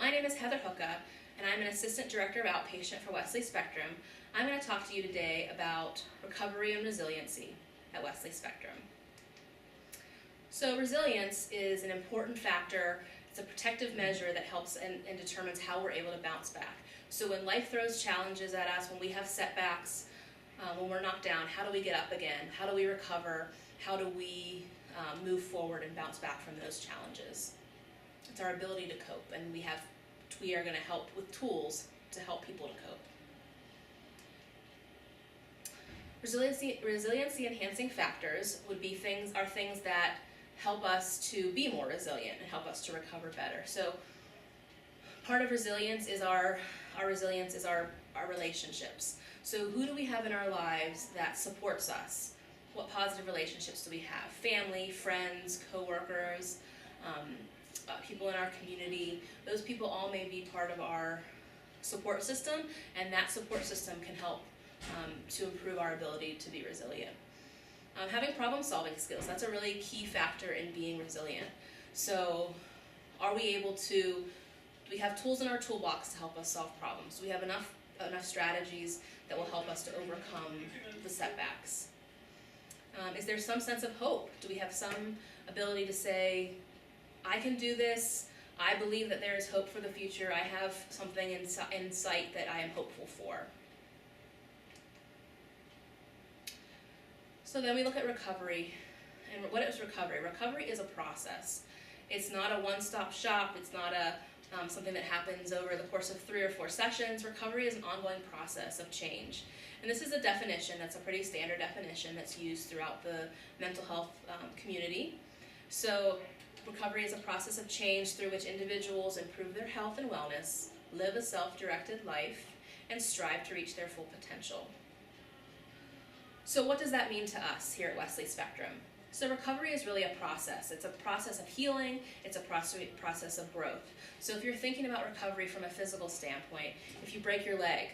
My name is Heather Hooka, and I'm an Assistant Director of Outpatient for Wesley Spectrum. I'm going to talk to you today about recovery and resiliency at Wesley Spectrum. So resilience is an important factor. It's a protective measure that helps and determines how we're able to bounce back. So when life throws challenges at us, when we have setbacks, when we're knocked down, how do we get up again? How do we recover? How do we move forward and bounce back from those challenges? It's our ability to cope, and we are going to help with tools to help people to cope. Resiliency enhancing factors would be things that help us to be more resilient and help us to recover better. So part of resilience is our relationships. So who do we have in our lives that supports us? What positive relationships do we have? Family, friends, coworkers, people in our community. Those people all may be part of our support system, and that support system can help to improve our ability to be resilient. Having problem-solving skills, that's a really key factor in being resilient. So do we have tools in our toolbox to help us solve problems? Do we have enough strategies that will help us to overcome the setbacks? Is there some sense of hope? Do we have some ability to say, I can do this, I believe that there is hope for the future, I have something in sight that I am hopeful for? So then we look at recovery. And what is recovery? Recovery is a process. It's not a one-stop shop. It's not something that happens over the course of 3 or 4 sessions. Recovery is an ongoing process of change. And this is a definition that's a pretty standard definition that's used throughout the mental health community. So recovery is a process of change through which individuals improve their health and wellness, live a self-directed life, and strive to reach their full potential. So what does that mean to us here at Wesley Spectrum? So recovery is really a process. It's a process of healing. It's a process of growth. So if you're thinking about recovery from a physical standpoint, if you break your leg,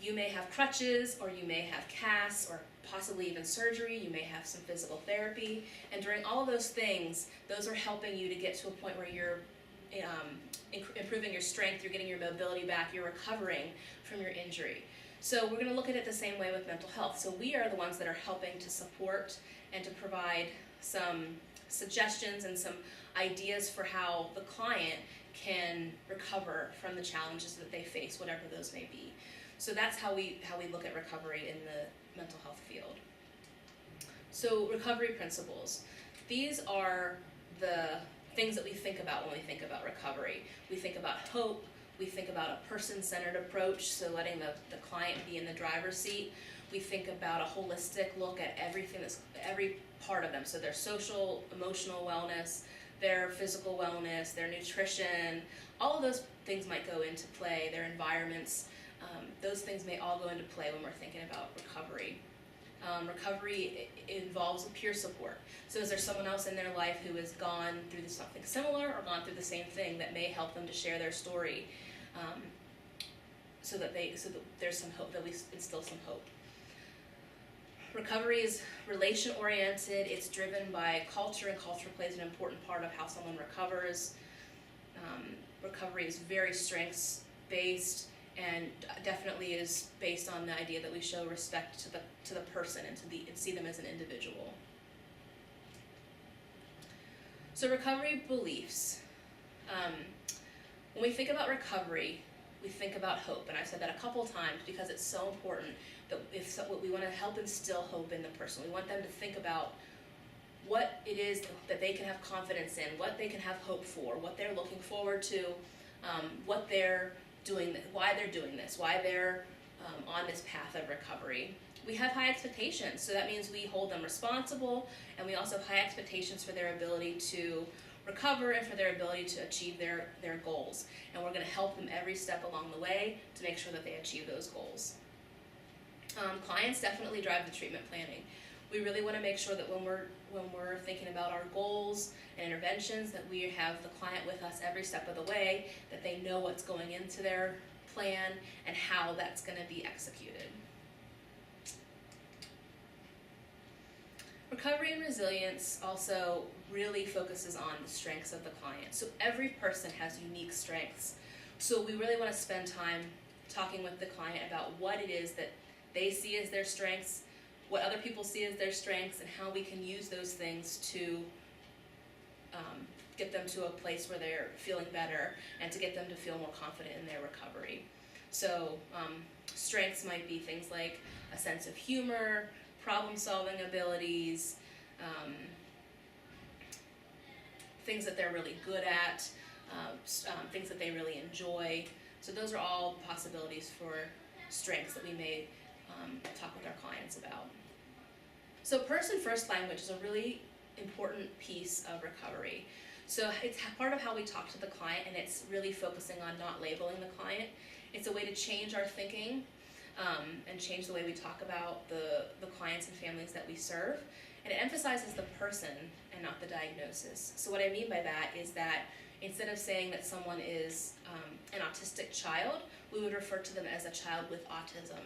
you may have crutches, or you may have casts, or possibly even surgery. You may have some physical therapy. And during all of those things, those are helping you to get to a point where you're improving your strength, you're getting your mobility back, you're recovering from your injury. So we're going to look at it the same way with mental health. So we are the ones that are helping to support and to provide some suggestions and some ideas for how the client can recover from the challenges that they face, whatever those may be. So that's how we look at recovery in the mental health field. So recovery principles. These are the things that we think about when we think about recovery. We think about hope. We think about a person-centered approach, so letting the client be in the driver's seat. We think about a holistic look at every part of them, so their social, emotional wellness, their physical wellness, their nutrition, all of those things might go into play, their environments. Those things may all go into play when we're thinking about recovery. Recovery involves peer support. So is there someone else in their life who has gone through something similar or gone through the same thing that may help them to share their story, so that there's some hope, that we instill some hope. Recovery is relation-oriented. It's driven by culture, and culture plays an important part of how someone recovers. Recovery is very strengths-based, and definitely is based on the idea that we show respect to the person and see them as an individual. So recovery beliefs. When we think about recovery, we think about hope, and I've said that a couple times because it's so important that we want to help instill hope in the person. We want them to think about what it is that they can have confidence in, what they can have hope for, what they're looking forward to, what they're doing, why they're doing this, why they're on this path of recovery. We have high expectations, so that means we hold them responsible, and we also have high expectations for their ability to recover and for their ability to achieve their goals. And we're going to help them every step along the way to make sure that they achieve those goals. Clients definitely drive the treatment planning. We really want to make sure that when we're thinking about our goals and interventions, that we have the client with us every step of the way, that they know what's going into their plan and how that's going to be executed. Recovery and resilience also really focuses on the strengths of the client. So every person has unique strengths. So we really want to spend time talking with the client about what it is that they see as their strengths, what other people see as their strengths, and how we can use those things to get them to a place where they're feeling better and to get them to feel more confident in their recovery. So strengths might be things like a sense of humor, problem-solving abilities, things that they're really good at, things that they really enjoy. So those are all possibilities for strengths that we may talk with our clients about. So person-first language is a really important piece of recovery. So it's part of how we talk to the client, and it's really focusing on not labeling the client. It's a way to change our thinking and change the way we talk about the clients and families that we serve. And it emphasizes the person and not the diagnosis. So what I mean by that is that instead of saying that someone is an autistic child, we would refer to them as a child with autism.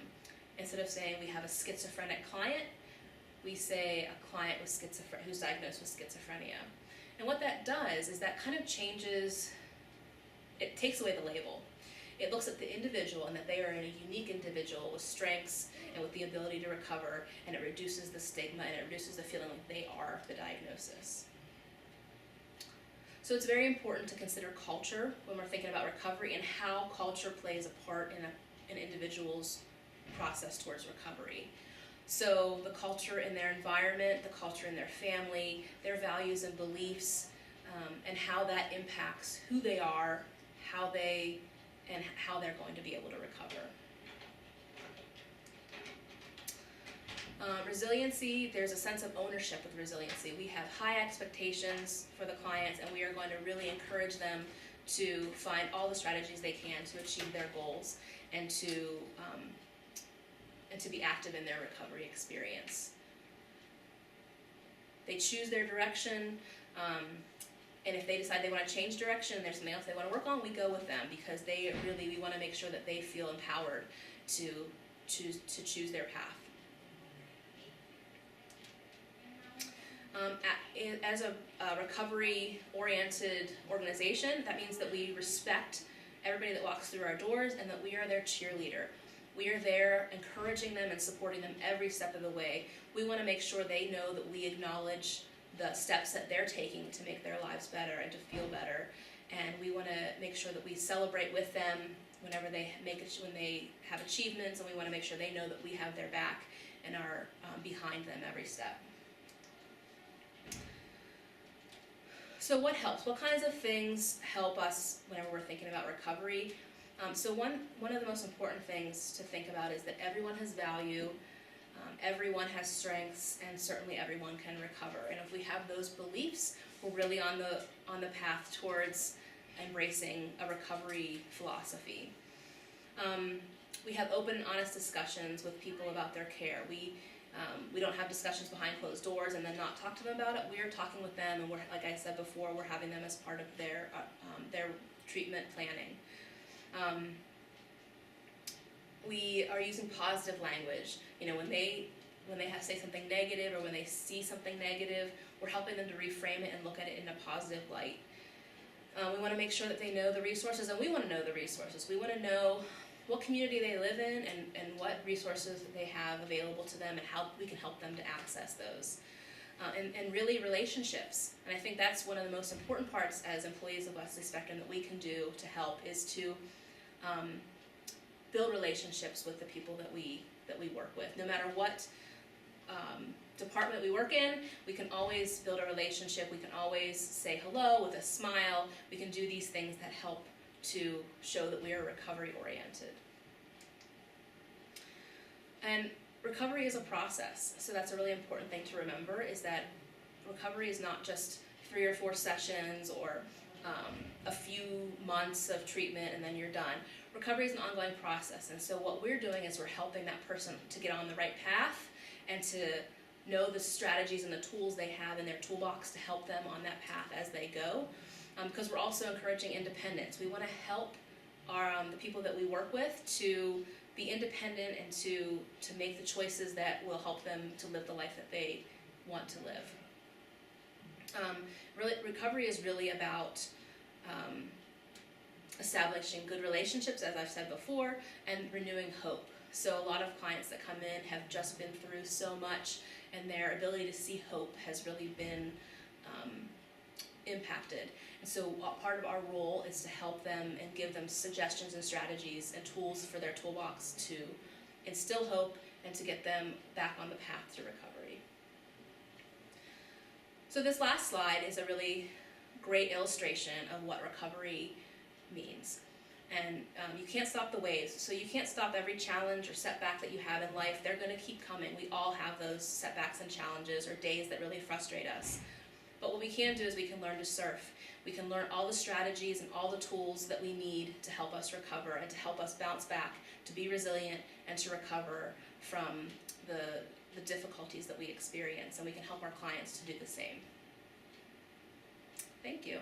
Instead of saying we have a schizophrenic client, we say a client with who's diagnosed with schizophrenia. And what that does is that kind of changes, it takes away the label. It looks at the individual and that they are a unique individual with strengths and with the ability to recover, and it reduces the stigma and it reduces the feeling like they are the diagnosis. So it's very important to consider culture when we're thinking about recovery and how culture plays a part in an individual's process towards recovery. So the culture in their environment, the culture in their family, their values and beliefs, and how that impacts who they are, how they're going to be able to recover. Resiliency, there's a sense of ownership with resiliency. We have high expectations for the clients, and we are going to really encourage them to find all the strategies they can to achieve their goals and to be active in their recovery experience. They choose their direction, and if they decide they want to change direction and there's something else they want to work on, we go with them, because we want to make sure that they feel empowered to choose their path. As a recovery-oriented organization, that means that we respect everybody that walks through our doors and that we are their cheerleader. We are there encouraging them and supporting them every step of the way. We want to make sure they know that we acknowledge the steps that they're taking to make their lives better and to feel better. And we want to make sure that we celebrate with them whenever they when they have achievements, and we want to make sure they know that we have their back and are behind them every step. So what helps? What kinds of things help us whenever we're thinking about recovery? So one of the most important things to think about is that everyone has value, everyone has strengths, and certainly everyone can recover. And if we have those beliefs, we're really on the path towards embracing a recovery philosophy. We have open and honest discussions with people about their care. We don't have discussions behind closed doors and then not talk to them about it. We are talking with them, and like I said before, we're having them as part of their treatment planning. We are using positive language. When they say something negative, or when they see something negative, we're helping them to reframe it and look at it in a positive light. We want to make sure that they know the resources, and we want to know the resources. We want to know what community they live in and what resources they have available to them and how we can help them to access those. And really relationships. And I think that's one of the most important parts as employees of Wesley Spectrum that we can do to help, is to build relationships with the people that we work with. No matter what department we work in, we can always build a relationship. We can always say hello with a smile. We can do these things that help to show that we are recovery oriented. And recovery is a process, so that's a really important thing to remember, is that recovery is not just 3 or 4 sessions or a few months of treatment and then you're done. Recovery is an ongoing process, and so what we're doing is we're helping that person to get on the right path and to know the strategies and the tools they have in their toolbox to help them on that path as they go. Because we're also encouraging independence. We want to help the people that we work with to be independent and to make the choices that will help them to live the life that they want to live. Recovery is really about establishing good relationships, as I've said before, and renewing hope. So a lot of clients that come in have just been through so much, and their ability to see hope has really been impacted. And so part of our role is to help them and give them suggestions and strategies and tools for their toolbox to instill hope and to get them back on the path to recovery. So this last slide is a really great illustration of what recovery means. And you can't stop the waves. So you can't stop every challenge or setback that you have in life. They're going to keep coming. We all have those setbacks and challenges or days that really frustrate us. But what we can do is we can learn to surf. We can learn all the strategies and all the tools that we need to help us recover and to help us bounce back, to be resilient and to recover from the difficulties that we experience. And we can help our clients to do the same. Thank you.